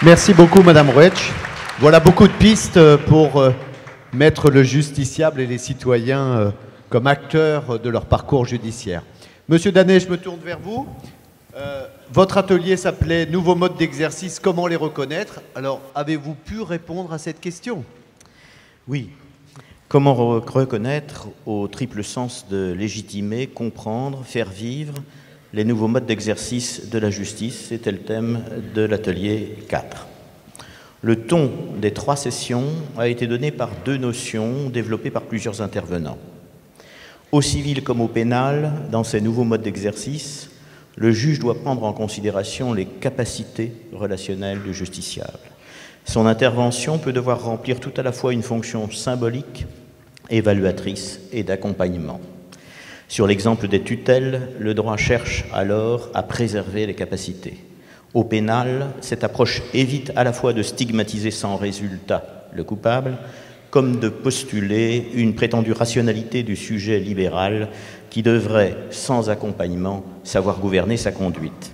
Merci beaucoup, Madame Rouetch. Voilà beaucoup de pistes pour mettre le justiciable et les citoyens comme acteurs de leur parcours judiciaire. Monsieur Danet, je me tourne vers vous. Votre atelier s'appelait « Nouveaux modes d'exercice, comment les reconnaître ?» Alors, avez-vous pu répondre à cette question? Oui. Comment reconnaître au triple sens de légitimer, comprendre, faire vivre les nouveaux modes d'exercice de la justice? C'était le thème de l'atelier 4. Le ton des 3 sessions a été donné par 2 notions développées par plusieurs intervenants. Au civil comme au pénal, dans ces nouveaux modes d'exercice, le juge doit prendre en considération les capacités relationnelles du justiciable. Son intervention peut devoir remplir tout à la fois une fonction symbolique, évaluatrice et d'accompagnement. Sur l'exemple des tutelles, le droit cherche alors à préserver les capacités. Au pénal, cette approche évite à la fois de stigmatiser sans résultat le coupable, comme de postuler une prétendue rationalité du sujet libéral qui devrait, sans accompagnement, savoir gouverner sa conduite.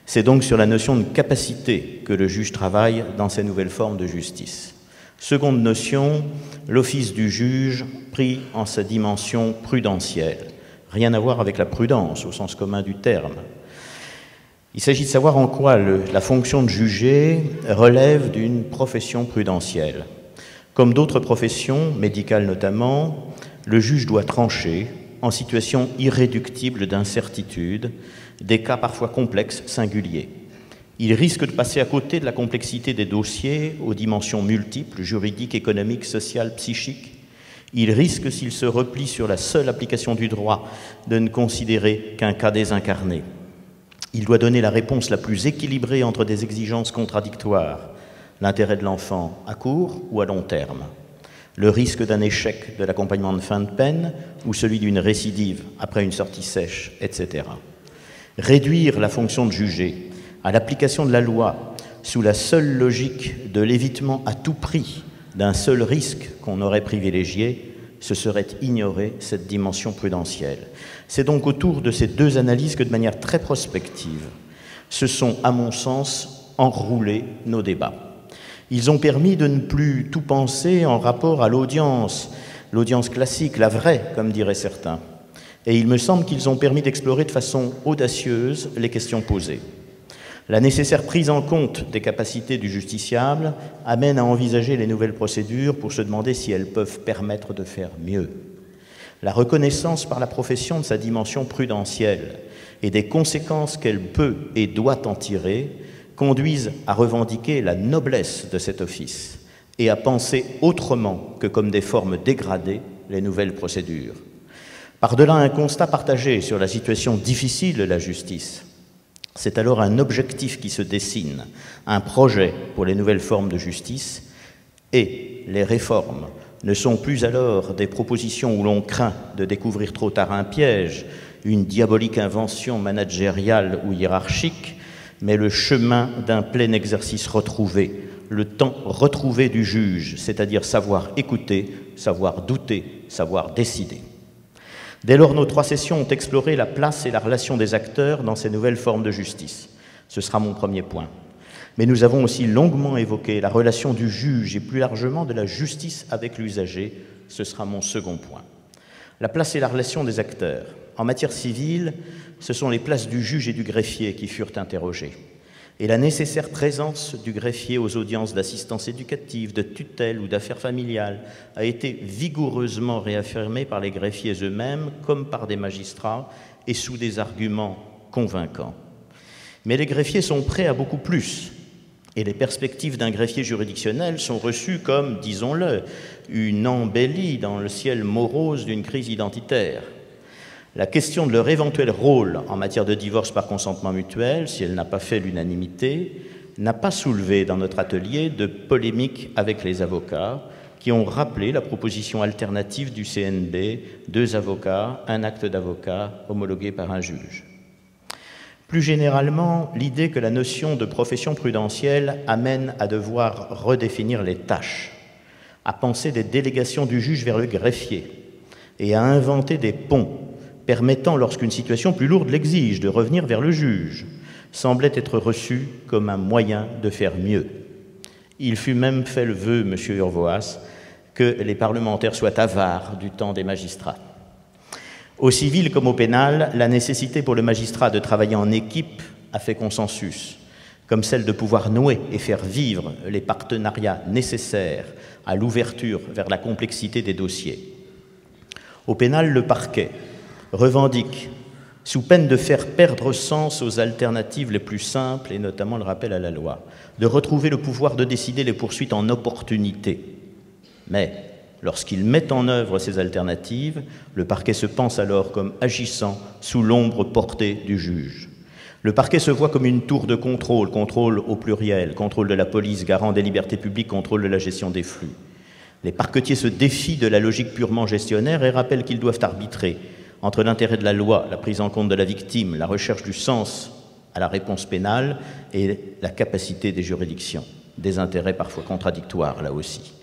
C'est donc sur la notion de capacité que le juge travaille dans ces nouvelles formes de justice. Seconde notion, l'office du juge pris en sa dimension prudentielle. Rien à voir avec la prudence au sens commun du terme. Il s'agit de savoir en quoi la fonction de juger relève d'une profession prudentielle. Comme d'autres professions, médicales notamment, le juge doit trancher, en situation irréductible d'incertitude, des cas parfois complexes, singuliers. Il risque de passer à côté de la complexité des dossiers aux dimensions multiples, juridiques, économiques, sociales, psychiques. Il risque, s'il se replie sur la seule application du droit, de ne considérer qu'un cas désincarné. Il doit donner la réponse la plus équilibrée entre des exigences contradictoires, l'intérêt de l'enfant à court ou à long terme, le risque d'un échec de l'accompagnement de fin de peine ou celui d'une récidive après une sortie sèche, etc. Réduire la fonction de juger à l'application de la loi sous la seule logique de l'évitement à tout prix d'un seul risque qu'on aurait privilégié, ce serait ignorer cette dimension prudentielle. C'est donc autour de ces 2 analyses que, de manière très prospective, se sont, à mon sens, enroulés nos débats. Ils ont permis de ne plus tout penser en rapport à l'audience classique, la vraie, comme diraient certains. Et il me semble qu'ils ont permis d'explorer de façon audacieuse les questions posées. La nécessaire prise en compte des capacités du justiciable amène à envisager les nouvelles procédures pour se demander si elles peuvent permettre de faire mieux. La reconnaissance par la profession de sa dimension prudentielle et des conséquences qu'elle peut et doit en tirer conduisent à revendiquer la noblesse de cet office et à penser autrement que comme des formes dégradées les nouvelles procédures. Par-delà un constat partagé sur la situation difficile de la justice, c'est alors un objectif qui se dessine, un projet pour les nouvelles formes de justice, et les réformes ne sont plus alors des propositions où l'on craint de découvrir trop tard un piège, une diabolique invention managériale ou hiérarchique, mais le chemin d'un plein exercice retrouvé, le temps retrouvé du juge, c'est-à-dire savoir écouter, savoir douter, savoir décider. Dès lors, nos 3 sessions ont exploré la place et la relation des acteurs dans ces nouvelles formes de justice. Ce sera mon premier point. Mais nous avons aussi longuement évoqué la relation du juge et plus largement de la justice avec l'usager. Ce sera mon second point. La place et la relation des acteurs. En matière civile, ce sont les places du juge et du greffier qui furent interrogées. Et la nécessaire présence du greffier aux audiences d'assistance éducative, de tutelle ou d'affaires familiales a été vigoureusement réaffirmée par les greffiers eux-mêmes comme par des magistrats et sous des arguments convaincants. Mais les greffiers sont prêts à beaucoup plus et les perspectives d'un greffier juridictionnel sont reçues comme, disons-le, une embellie dans le ciel morose d'une crise identitaire. La question de leur éventuel rôle en matière de divorce par consentement mutuel, si elle n'a pas fait l'unanimité, n'a pas soulevé dans notre atelier de polémique avec les avocats qui ont rappelé la proposition alternative du CNB, 2 avocats, un acte d'avocat homologué par un juge. Plus généralement, l'idée que la notion de profession prudentielle amène à devoir redéfinir les tâches, à penser des délégations du juge vers le greffier et à inventer des ponts permettant, lorsqu'une situation plus lourde l'exige, de revenir vers le juge, semblait être reçu comme un moyen de faire mieux. Il fut même fait le vœu, M. Urvoas, que les parlementaires soient avares du temps des magistrats. Au civil comme au pénal, la nécessité pour le magistrat de travailler en équipe a fait consensus, comme celle de pouvoir nouer et faire vivre les partenariats nécessaires à l'ouverture vers la complexité des dossiers. Au pénal, le parquet revendique, sous peine de faire perdre sens aux alternatives les plus simples, et notamment le rappel à la loi, de retrouver le pouvoir de décider les poursuites en opportunité. Mais, lorsqu'il met en œuvre ces alternatives, le parquet se pense alors comme agissant sous l'ombre portée du juge. Le parquet se voit comme une tour de contrôle, contrôle au pluriel, contrôle de la police, garant des libertés publiques, contrôle de la gestion des flux. Les parquetiers se défient de la logique purement gestionnaire et rappellent qu'ils doivent arbitrer entre l'intérêt de la loi, la prise en compte de la victime, la recherche du sens à la réponse pénale et la capacité des juridictions, des intérêts parfois contradictoires là aussi.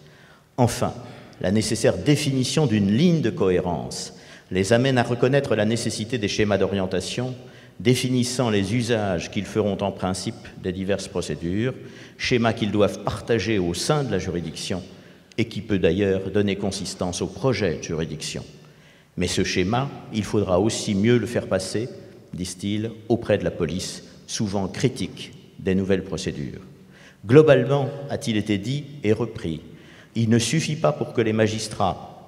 Enfin, la nécessaire définition d'une ligne de cohérence les amène à reconnaître la nécessité des schémas d'orientation définissant les usages qu'ils feront en principe des diverses procédures, schémas qu'ils doivent partager au sein de la juridiction et qui peut d'ailleurs donner consistance au projet de juridiction. Mais ce schéma, il faudra aussi mieux le faire passer, disent-ils, auprès de la police, souvent critique des nouvelles procédures. Globalement, a-t-il été dit et repris, il ne suffit pas pour que les magistrats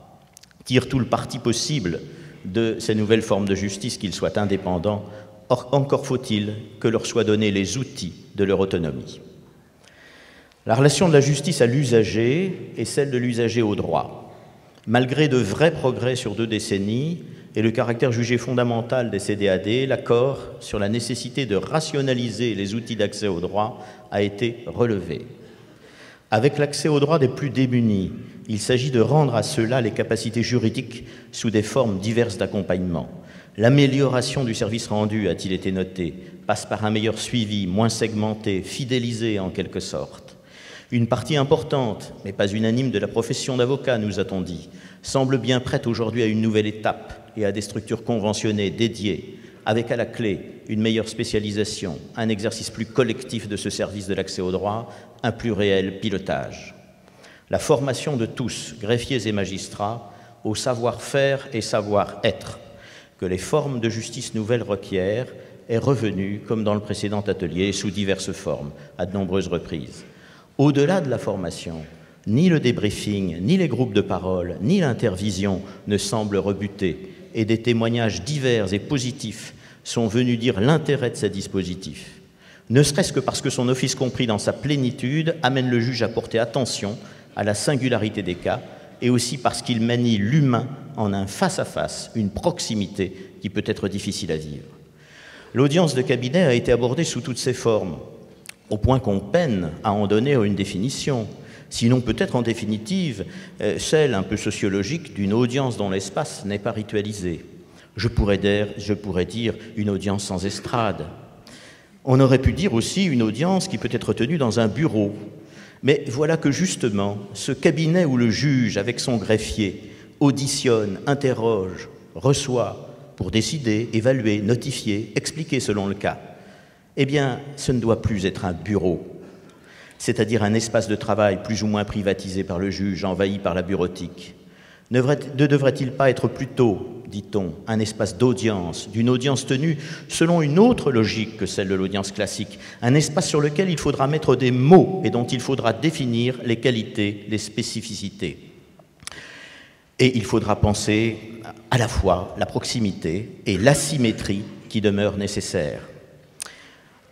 tirent tout le parti possible de ces nouvelles formes de justice, qu'ils soient indépendants, or encore faut-il que leur soient donnés les outils de leur autonomie. La relation de la justice à l'usager est celle de l'usager au droit. Malgré de vrais progrès sur 2 décennies et le caractère jugé fondamental des CDAD, l'accord sur la nécessité de rationaliser les outils d'accès au droit a été relevé. Avec l'accès au droit des plus démunis, il s'agit de rendre à ceux-là les capacités juridiques sous des formes diverses d'accompagnement. L'amélioration du service rendu, a-t-il été noté, passe par un meilleur suivi, moins segmenté, fidélisé en quelque sorte. Une partie importante, mais pas unanime, de la profession d'avocat, nous a-t-on dit, semble bien prête aujourd'hui à une nouvelle étape et à des structures conventionnées dédiées, avec à la clé une meilleure spécialisation, un exercice plus collectif de ce service de l'accès au droit, un plus réel pilotage. La formation de tous, greffiers et magistrats, au savoir-faire et savoir-être que les formes de justice nouvelles requièrent est revenue, comme dans le précédent atelier, sous diverses formes, à de nombreuses reprises. Au-delà de la formation, ni le débriefing, ni les groupes de parole, ni l'intervision ne semblent rebuter, et des témoignages divers et positifs sont venus dire l'intérêt de ces dispositifs, ne serait-ce que parce que son office compris dans sa plénitude amène le juge à porter attention à la singularité des cas, et aussi parce qu'il manie l'humain en un face-à-face, une proximité qui peut être difficile à vivre. L'audience de cabinet a été abordée sous toutes ses formes, au point qu'on peine à en donner une définition, sinon peut-être en définitive celle un peu sociologique d'une audience dont l'espace n'est pas ritualisé. Je pourrais dire une audience sans estrade. On aurait pu dire aussi une audience qui peut être tenue dans un bureau. Mais voilà que justement, ce cabinet où le juge, avec son greffier, auditionne, interroge, reçoit pour décider, évaluer, notifier, expliquer selon le cas, eh bien, ce ne doit plus être un bureau, c'est-à-dire un espace de travail plus ou moins privatisé par le juge, envahi par la bureautique. Ne devrait-il pas être plutôt, dit-on, un espace d'audience, d'une audience tenue selon une autre logique que celle de l'audience classique, un espace sur lequel il faudra mettre des mots et dont il faudra définir les qualités, les spécificités. Et il faudra penser à la fois la proximité et l'asymétrie qui demeurent nécessaires.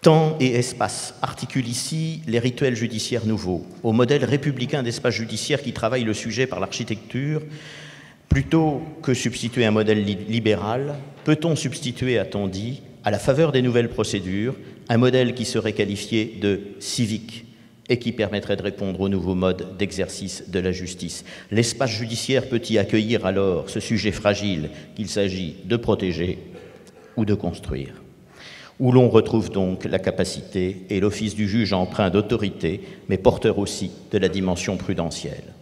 Temps et espace articulent ici les rituels judiciaires nouveaux, au modèle républicain d'espace judiciaire qui travaille le sujet par l'architecture. Plutôt que substituer un modèle libéral, peut-on substituer, a-t-on dit, à la faveur des nouvelles procédures, un modèle qui serait qualifié de civique et qui permettrait de répondre aux nouveaux modes d'exercice de la justice. L'espace judiciaire peut y accueillir alors ce sujet fragile qu'il s'agit de protéger ou de construire, où l'on retrouve donc la capacité et l'office du juge empreint d'autorité, mais porteur aussi de la dimension prudentielle.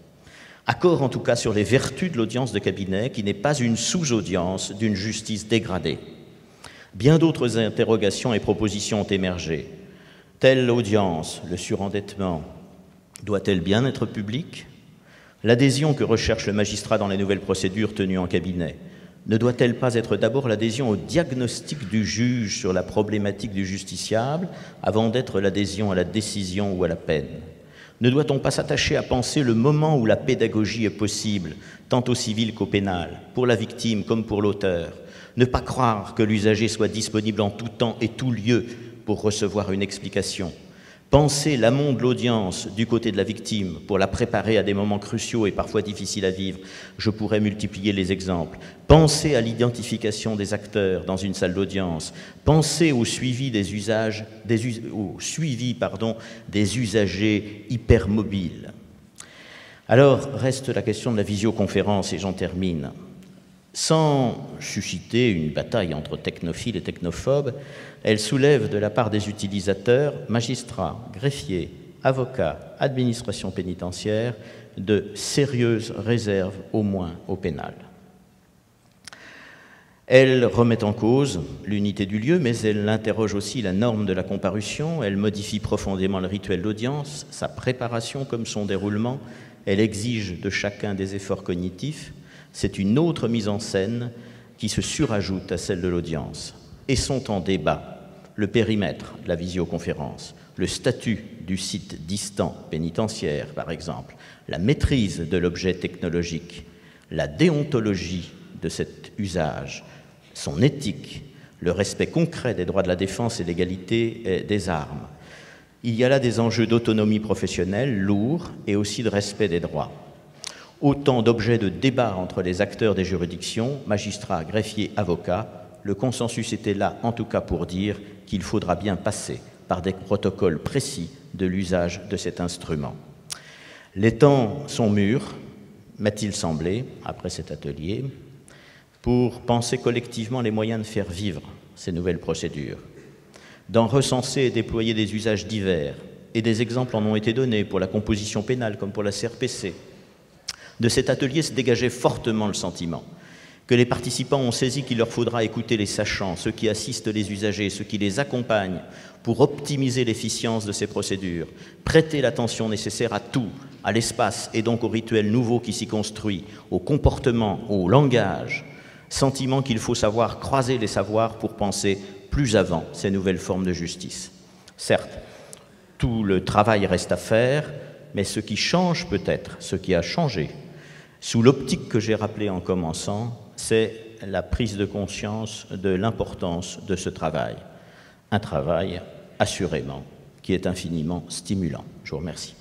Accord en tout cas sur les vertus de l'audience de cabinet, qui n'est pas une sous-audience d'une justice dégradée. Bien d'autres interrogations et propositions ont émergé. Telle audience, le surendettement, doit-elle bien être publique? L'adhésion que recherche le magistrat dans les nouvelles procédures tenues en cabinet, ne doit-elle pas être d'abord l'adhésion au diagnostic du juge sur la problématique du justiciable avant d'être l'adhésion à la décision ou à la peine? Ne doit-on pas s'attacher à penser le moment où la pédagogie est possible, tant au civil qu'au pénal, pour la victime comme pour l'auteur? Ne pas croire que l'usager soit disponible en tout temps et tout lieu pour recevoir une explication. Penser l'amont de l'audience du côté de la victime pour la préparer à des moments cruciaux et parfois difficiles à vivre, je pourrais multiplier les exemples. Penser à l'identification des acteurs dans une salle d'audience. Penser au suivi des usagers hypermobiles. Alors, reste la question de la visioconférence et j'en termine. Sans susciter une bataille entre technophiles et technophobes, elle soulève de la part des utilisateurs, magistrats, greffiers, avocats, administration pénitentiaire, de sérieuses réserves, au moins au pénal. Elle remet en cause l'unité du lieu, mais elle interroge aussi la norme de la comparution, elle modifie profondément le rituel d'audience, sa préparation comme son déroulement, elle exige de chacun des efforts cognitifs. C'est une autre mise en scène qui se surajoute à celle de l'audience. Et sont en débat le périmètre de la visioconférence, le statut du site distant pénitentiaire, par exemple, la maîtrise de l'objet technologique, la déontologie de cet usage, son éthique, le respect concret des droits de la défense et l'égalité des armes. Il y a là des enjeux d'autonomie professionnelle lourds et aussi de respect des droits. Autant d'objets de débat entre les acteurs des juridictions, magistrats, greffiers, avocats. Le consensus était là, en tout cas pour dire qu'il faudra bien passer par des protocoles précis de l'usage de cet instrument. Les temps sont mûrs, m'a-t-il semblé, après cet atelier, pour penser collectivement les moyens de faire vivre ces nouvelles procédures, d'en recenser et déployer des usages divers, et des exemples en ont été donnés pour la composition pénale comme pour la CRPC. De cet atelier se dégageait fortement le sentiment que les participants ont saisi qu'il leur faudra écouter les sachants, ceux qui assistent les usagers, ceux qui les accompagnent pour optimiser l'efficience de ces procédures, prêter l'attention nécessaire à tout, à l'espace et donc au rituel nouveau qui s'y construit, au comportement, au langage, sentiment qu'il faut savoir croiser les savoirs pour penser plus avant ces nouvelles formes de justice. Certes, tout le travail reste à faire, mais ce qui change peut-être, ce qui a changé, sous l'optique que j'ai rappelée en commençant, c'est la prise de conscience de l'importance de ce travail. Un travail, assurément, qui est infiniment stimulant. Je vous remercie.